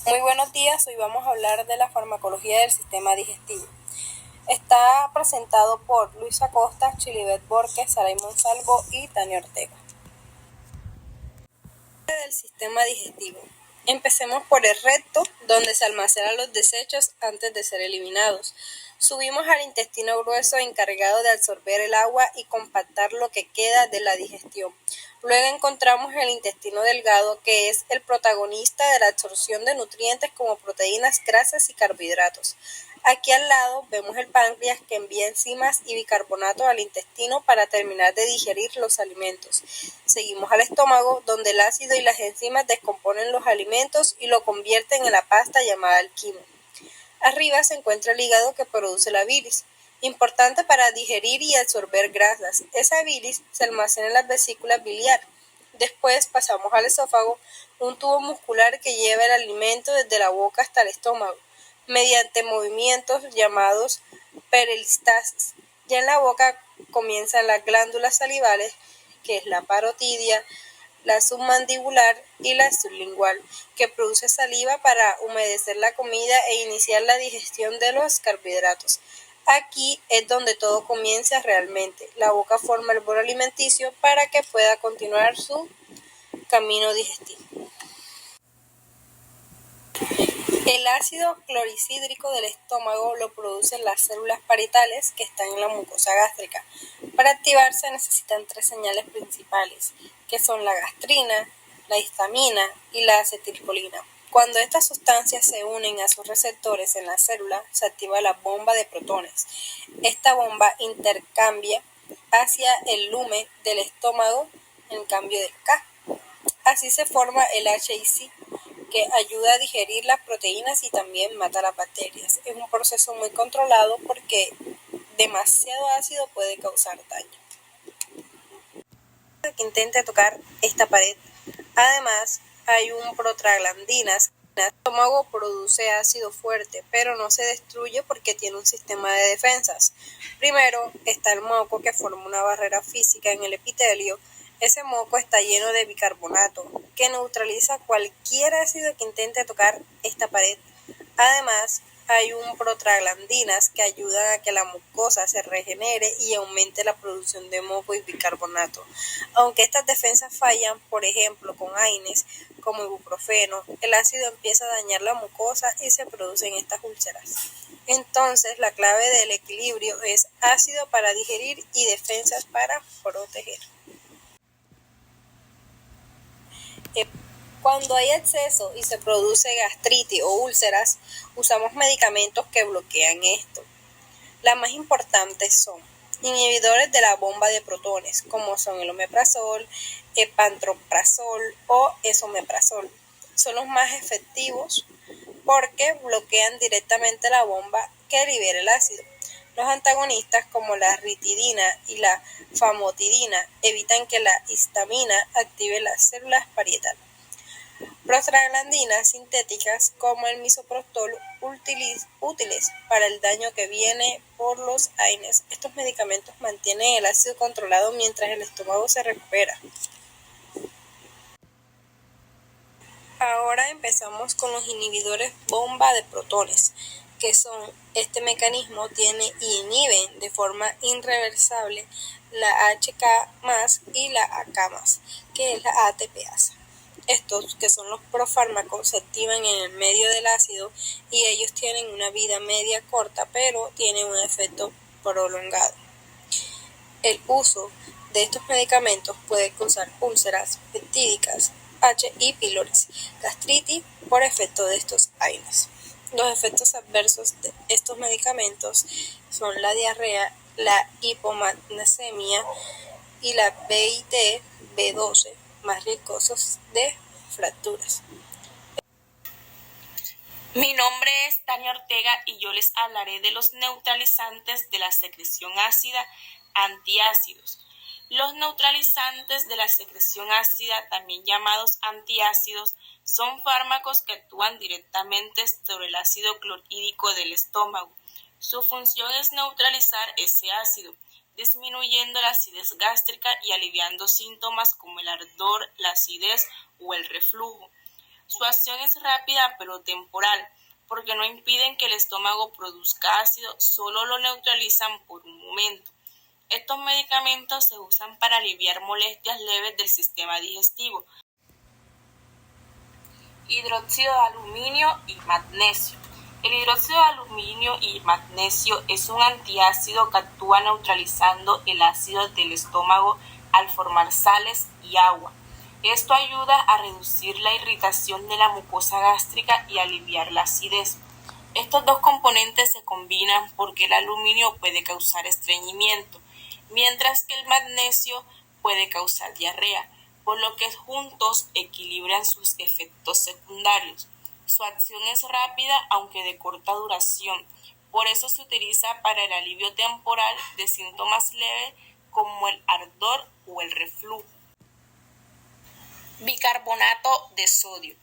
Muy buenos días, hoy vamos a hablar de la farmacología del sistema digestivo. Está presentado por Luis Acosta, Chilibet Borges, Saray Monsalvo y Tania Ortega. Del sistema digestivo. Empecemos por el recto, donde se almacenan los desechos antes de ser eliminados. Subimos al intestino grueso, encargado de absorber el agua y compactar lo que queda de la digestión. Luego encontramos el intestino delgado, que es el protagonista de la absorción de nutrientes como proteínas, grasas y carbohidratos. Aquí al lado vemos el páncreas, que envía enzimas y bicarbonato al intestino para terminar de digerir los alimentos. Seguimos al estómago, donde el ácido y las enzimas descomponen los alimentos y lo convierten en la pasta llamada alquimo. Arriba se encuentra el hígado, que produce la bilis, importante para digerir y absorber grasas. Esa bilis se almacena en las vesículas biliares. Después pasamos al esófago, un tubo muscular que lleva el alimento desde la boca hasta el estómago, mediante movimientos llamados peristalsis. Ya en la boca comienzan las glándulas salivales, que es la parotidia, la submandibular y la sublingual, que produce saliva para humedecer la comida e iniciar la digestión de los carbohidratos. Aquí es donde todo comienza realmente. La boca forma el bolo alimenticio para que pueda continuar su camino digestivo. El ácido clorhídrico del estómago lo producen las células parietales, que están en la mucosa gástrica. Para activarse necesitan tres señales principales, que son la gastrina, la histamina y la acetilcolina. Cuando estas sustancias se unen a sus receptores en la célula, se activa la bomba de protones. Esta bomba intercambia hacia el lumen del estómago en cambio de K. Así se forma el HIC, que ayuda a digerir las proteínas y también mata las bacterias. Es un proceso muy controlado porque demasiado ácido puede causar daño. Que intente tocar esta pared. Además, hay un prostaglandinas. El estómago produce ácido fuerte, pero no se destruye porque tiene un sistema de defensas. Primero está el moco, que forma una barrera física en el epitelio. Ese moco está lleno de bicarbonato, que neutraliza cualquier ácido que intente tocar esta pared. Además, hay un prostaglandinas que ayudan a que la mucosa se regenere y aumente la producción de moco y bicarbonato. Aunque estas defensas fallan, por ejemplo con AINES como ibuprofeno, el ácido empieza a dañar la mucosa y se producen estas úlceras. Entonces, la clave del equilibrio es ácido para digerir y defensas para proteger. Cuando hay exceso y se produce gastritis o úlceras, usamos medicamentos que bloquean esto. Las más importantes son inhibidores de la bomba de protones, como son el omeprazol, el pantoprazol o esomeprazol. Son los más efectivos porque bloquean directamente la bomba que libera el ácido. Los antagonistas, como la ritidina y la famotidina, evitan que la histamina active las células parietales. Prostaglandinas sintéticas, como el misoprostol, útiles para el daño que viene por los AINES. Estos medicamentos mantienen el ácido controlado mientras el estómago se recupera. Ahora empezamos con los inhibidores bomba de protones, que son, este mecanismo inhiben de forma irreversible la HK+ y la AK+, que es la ATPasa. Estos, que son los profármacos, se activan en el medio del ácido y ellos tienen una vida media corta, pero tienen un efecto prolongado. El uso de estos medicamentos puede causar úlceras peptídicas, H. y pylorus, gastritis por efecto de estos AINES. Los efectos adversos de estos medicamentos son la diarrea, la hipomagnesemia y la B y D, B12, más riesgosos de fracturas. Mi nombre es Tania Ortega y yo les hablaré de los neutralizantes de la secreción ácida antiácidos. Los neutralizantes de la secreción ácida, también llamados antiácidos, son fármacos que actúan directamente sobre el ácido clorhídrico del estómago. Su función es neutralizar ese ácido, disminuyendo la acidez gástrica y aliviando síntomas como el ardor, la acidez o el reflujo. Su acción es rápida pero temporal, porque no impiden que el estómago produzca ácido, solo lo neutralizan por un momento. Estos medicamentos se usan para aliviar molestias leves del sistema digestivo. Hidróxido de aluminio y magnesio. El hidróxido de aluminio y magnesio es un antiácido que actúa neutralizando el ácido del estómago al formar sales y agua. Esto ayuda a reducir la irritación de la mucosa gástrica y aliviar la acidez. Estos dos componentes se combinan porque el aluminio puede causar estreñimiento, mientras que el magnesio puede causar diarrea, por lo que juntos equilibran sus efectos secundarios. Su acción es rápida aunque de corta duración, por eso se utiliza para el alivio temporal de síntomas leves como el ardor o el reflujo. Bicarbonato de sodio.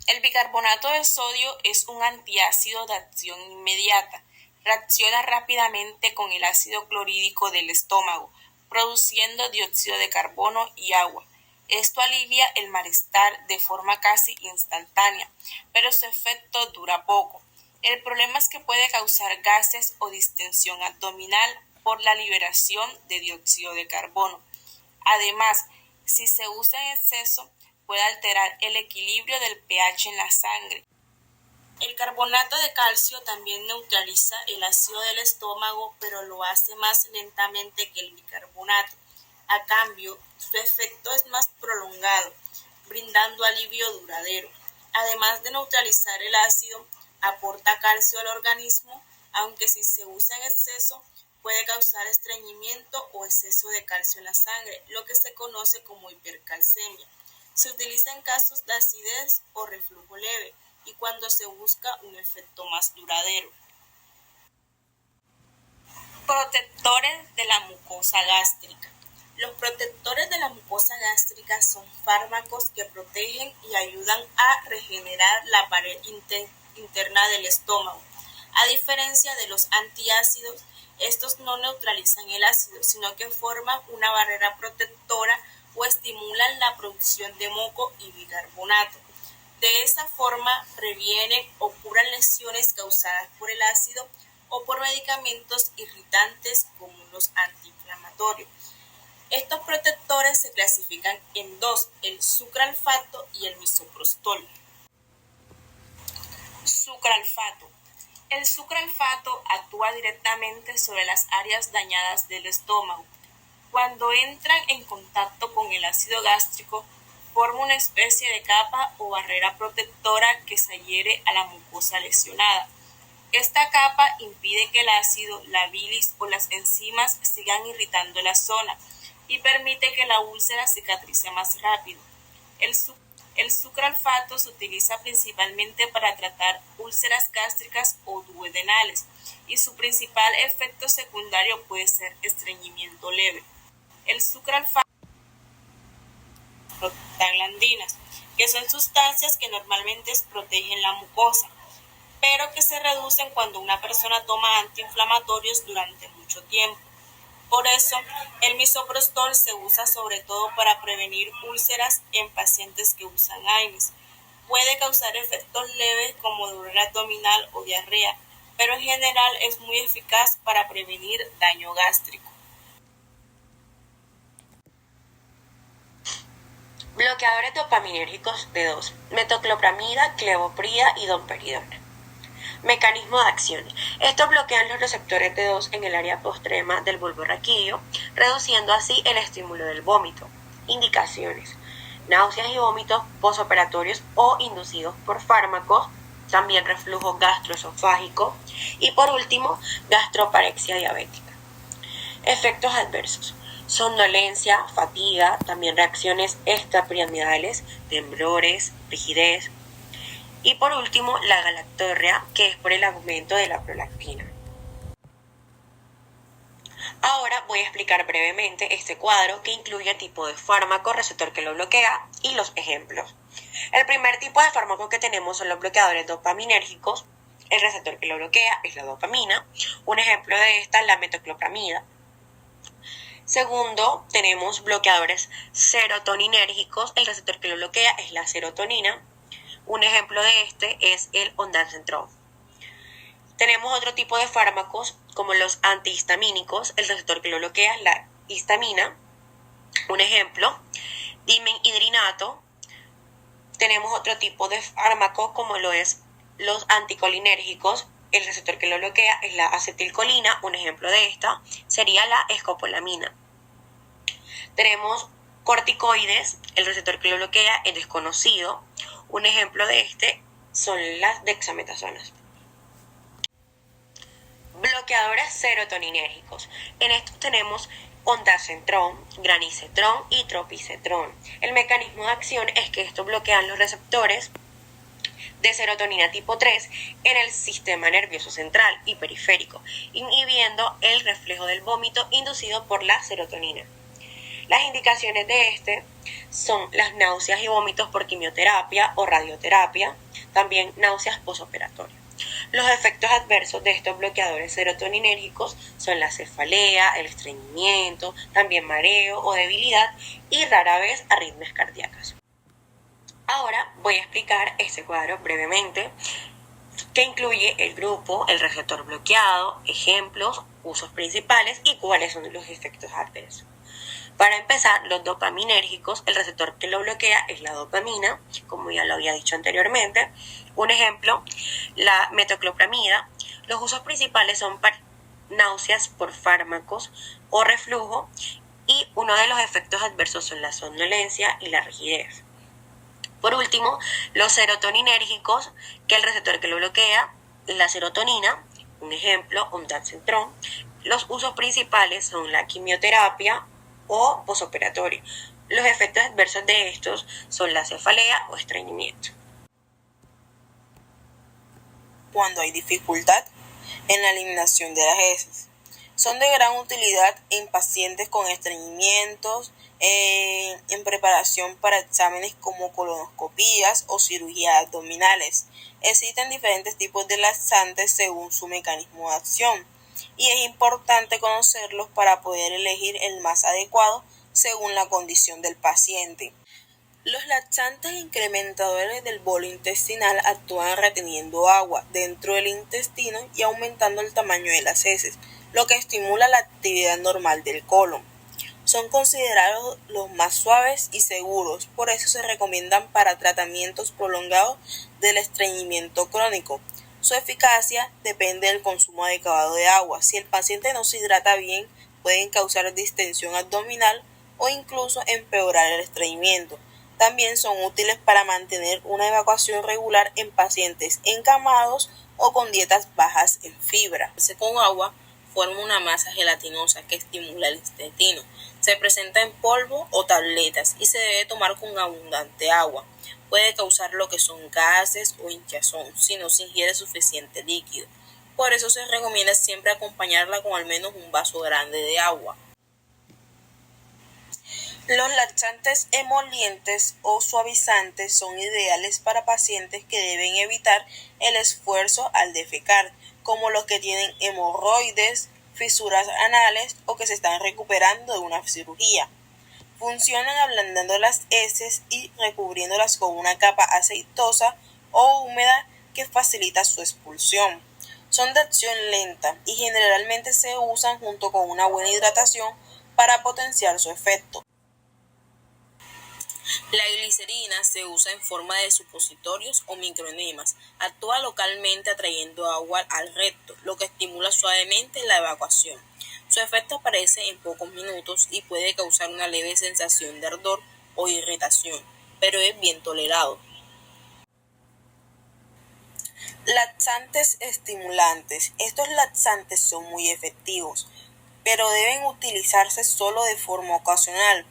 El bicarbonato de sodio es un antiácido de acción inmediata. Reacciona rápidamente con el ácido clorhídrico del estómago, produciendo dióxido de carbono y agua. Esto alivia el malestar de forma casi instantánea, pero su efecto dura poco. El problema es que puede causar gases o distensión abdominal por la liberación de dióxido de carbono. Además, si se usa en exceso, puede alterar el equilibrio del pH en la sangre. El carbonato de calcio también neutraliza el ácido del estómago, pero lo hace más lentamente que el bicarbonato. A cambio, su efecto es más prolongado, brindando alivio duradero. Además de neutralizar el ácido, aporta calcio al organismo, aunque si se usa en exceso, puede causar estreñimiento o exceso de calcio en la sangre, lo que se conoce como hipercalcemia. Se utiliza en casos de acidez o reflujo leve y cuando se busca un efecto más duradero. Protectores de la mucosa gástrica. Los protectores de la mucosa gástrica son fármacos que protegen y ayudan a regenerar la pared interna del estómago. A diferencia de los antiácidos, estos no neutralizan el ácido, sino que forman una barrera protectora o estimulan la producción de moco y bicarbonato. De esa forma previenen o curan lesiones causadas por el ácido o por medicamentos irritantes como los antiinflamatorios. Estos protectores se clasifican en dos, el sucralfato y el misoprostol. Sucralfato. El sucralfato actúa directamente sobre las áreas dañadas del estómago. Cuando entran en contacto con el ácido gástrico, forma una especie de capa o barrera protectora que se adhiere a la mucosa lesionada. Esta capa impide que el ácido, la bilis o las enzimas sigan irritando la zona y permite que la úlcera cicatrice más rápido. El sucralfato se utiliza principalmente para tratar úlceras gástricas o duodenales y su principal efecto secundario puede ser estreñimiento leve. El sucralfato prostaglandinas, que son sustancias que normalmente protegen la mucosa, pero que se reducen cuando una persona toma antiinflamatorios durante mucho tiempo. Por eso, el misoprostol se usa sobre todo para prevenir úlceras en pacientes que usan AINES. Puede causar efectos leves como dolor abdominal o diarrea, pero en general es muy eficaz para prevenir daño gástrico. Bloqueadores dopaminérgicos de 2, metoclopramida, clevoprida y domperidona. Mecanismo de acción. Estos bloquean los receptores T2 en el área postrema del bulbo raquídeo, reduciendo así el estímulo del vómito. Indicaciones: náuseas y vómitos posoperatorios o inducidos por fármacos, también reflujo gastroesofágico y por último, gastroparexia diabética. Efectos adversos: somnolencia, fatiga, también reacciones extrapiramidales, temblores, rigidez. Y por último, la galactorrea, que es por el aumento de la prolactina. Ahora voy a explicar brevemente este cuadro que incluye el tipo de fármaco, receptor que lo bloquea y los ejemplos. El primer tipo de fármaco que tenemos son los bloqueadores dopaminérgicos. El receptor que lo bloquea es la dopamina. Un ejemplo de esta es la metoclopramida. Segundo, tenemos bloqueadores serotoninérgicos. El receptor que lo bloquea es la serotonina. Un ejemplo de este es el ondansetron. Tenemos otro tipo de fármacos como los antihistamínicos, el receptor que lo bloquea es la histamina. Un ejemplo, dimenhidrinato. Tenemos otro tipo de fármaco como lo es los anticolinérgicos, el receptor que lo bloquea es la acetilcolina. Un ejemplo de esta sería la escopolamina. Tenemos corticoides, el receptor que lo bloquea es desconocido. Un ejemplo de este son las dexametasonas. Bloqueadores serotoninérgicos. En estos tenemos ondansetron, granisetron y tropisetron. El mecanismo de acción es que estos bloquean los receptores de serotonina tipo 3 en el sistema nervioso central y periférico, inhibiendo el reflejo del vómito inducido por la serotonina. Las indicaciones de este son las náuseas y vómitos por quimioterapia o radioterapia, también náuseas posoperatorias. Los efectos adversos de estos bloqueadores serotoninérgicos son la cefalea, el estreñimiento, también mareo o debilidad y rara vez arritmias cardíacas. Ahora voy a explicar este cuadro brevemente, que incluye el grupo, el receptor bloqueado, ejemplos, usos principales y cuáles son los efectos adversos. Para empezar, los dopaminérgicos, el receptor que lo bloquea es la dopamina, como ya lo había dicho anteriormente. Un ejemplo, la metoclopramida. Los usos principales son para náuseas por fármacos o reflujo, y uno de los efectos adversos son la somnolencia y la rigidez. Por último, los serotoninérgicos, que el receptor que lo bloquea es la serotonina. Un ejemplo, ondansetron. Los usos principales son la quimioterapia o posoperatorio. Los efectos adversos de estos son la cefalea o estreñimiento. Cuando hay dificultad en la eliminación de las heces. Son de gran utilidad en pacientes con estreñimientos, en preparación para exámenes como colonoscopías o cirugías abdominales. Existen diferentes tipos de laxantes según su mecanismo de acción, y es importante conocerlos para poder elegir el más adecuado según la condición del paciente. Los laxantes incrementadores del bolo intestinal actúan reteniendo agua dentro del intestino y aumentando el tamaño de las heces, lo que estimula la actividad normal del colon. Son considerados los más suaves y seguros, por eso se recomiendan para tratamientos prolongados del estreñimiento crónico. Su eficacia depende del consumo adecuado de agua. Si el paciente no se hidrata bien, pueden causar distensión abdominal o incluso empeorar el estreñimiento. También son útiles para mantener una evacuación regular en pacientes encamados o con dietas bajas en fibra. Con agua forma una masa gelatinosa que estimula el intestino. Se presenta en polvo o tabletas y se debe tomar con abundante agua. Puede causar lo que son gases o hinchazón si no se ingiere suficiente líquido. Por eso se recomienda siempre acompañarla con al menos un vaso grande de agua. Los laxantes emolientes o suavizantes son ideales para pacientes que deben evitar el esfuerzo al defecar, como los que tienen hemorroides, fisuras anales o que se están recuperando de una cirugía. Funcionan ablandando las heces y recubriéndolas con una capa aceitosa o húmeda que facilita su expulsión. Son de acción lenta y generalmente se usan junto con una buena hidratación para potenciar su efecto. La glicerina se usa en forma de supositorios o microenemas. Actúa localmente atrayendo agua al recto, lo que estimula suavemente la evacuación. Su efecto aparece en pocos minutos y puede causar una leve sensación de ardor o irritación, pero es bien tolerado. Laxantes estimulantes. Estos laxantes son muy efectivos, pero deben utilizarse solo de forma ocasional.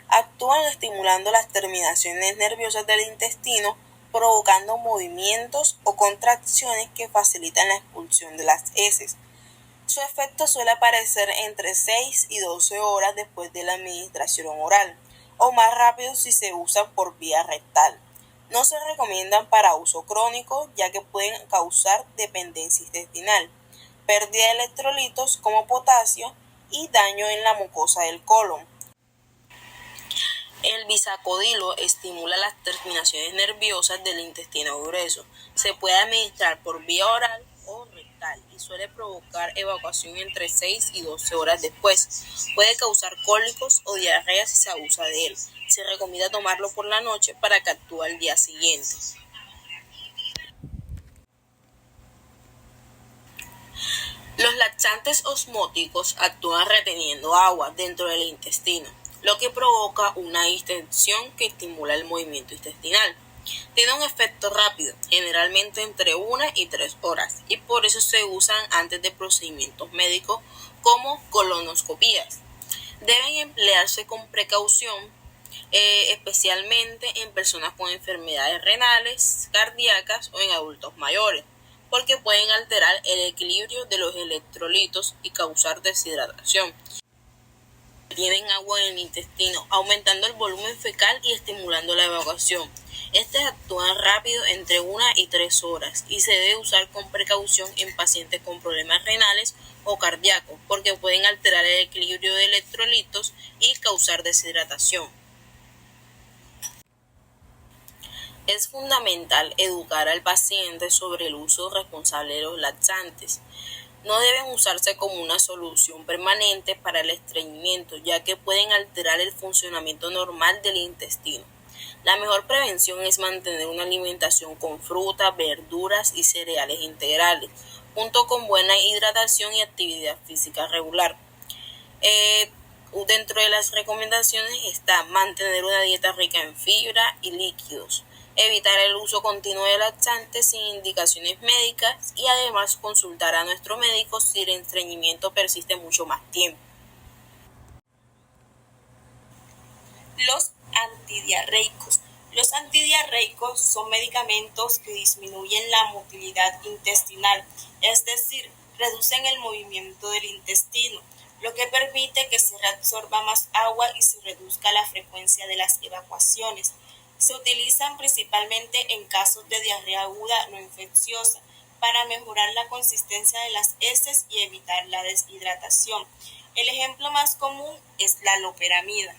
Actúan estimulando las terminaciones nerviosas del intestino, provocando movimientos o contracciones que facilitan la expulsión de las heces. Su efecto suele aparecer entre 6 y 12 horas después de la administración oral, o más rápido si se usan por vía rectal. No se recomiendan para uso crónico, ya que pueden causar dependencia intestinal, pérdida de electrolitos como potasio y daño en la mucosa del colon. El bisacodilo estimula las terminaciones nerviosas del intestino grueso. Se puede administrar por vía oral o rectal y suele provocar evacuación entre 6 y 12 horas después. Puede causar cólicos o diarrea si se abusa de él. Se recomienda tomarlo por la noche para que actúe al día siguiente. Los laxantes osmóticos actúan reteniendo agua dentro del intestino, lo que provoca una distensión que estimula el movimiento intestinal. Tiene un efecto rápido, generalmente entre 1 y 3 horas, y por eso se usan antes de procedimientos médicos como colonoscopías. Deben emplearse con precaución, especialmente en personas con enfermedades renales, cardíacas o en adultos mayores, porque pueden alterar el equilibrio de los electrolitos y causar deshidratación. Tienen agua en el intestino, aumentando el volumen fecal y estimulando la evacuación. Estos actúan rápido entre 1 y 3 horas y se debe usar con precaución en pacientes con problemas renales o cardíacos, porque pueden alterar el equilibrio de electrolitos y causar deshidratación. Es fundamental educar al paciente sobre el uso responsable de los laxantes. No deben usarse como una solución permanente para el estreñimiento, ya que pueden alterar el funcionamiento normal del intestino. La mejor prevención es mantener una alimentación con frutas, verduras y cereales integrales, junto con buena hidratación y actividad física regular. Dentro de las recomendaciones está mantener una dieta rica en fibra y líquidos, evitar el uso continuo de laxantes sin indicaciones médicas y además consultar a nuestro médico si el estreñimiento persiste mucho más tiempo. Los antidiarreicos. Los antidiarreicos son medicamentos que disminuyen la motilidad intestinal, es decir, reducen el movimiento del intestino, lo que permite que se reabsorba más agua y se reduzca la frecuencia de las evacuaciones. Se utilizan principalmente en casos de diarrea aguda no infecciosa para mejorar la consistencia de las heces y evitar la deshidratación. El ejemplo más común es la loperamida.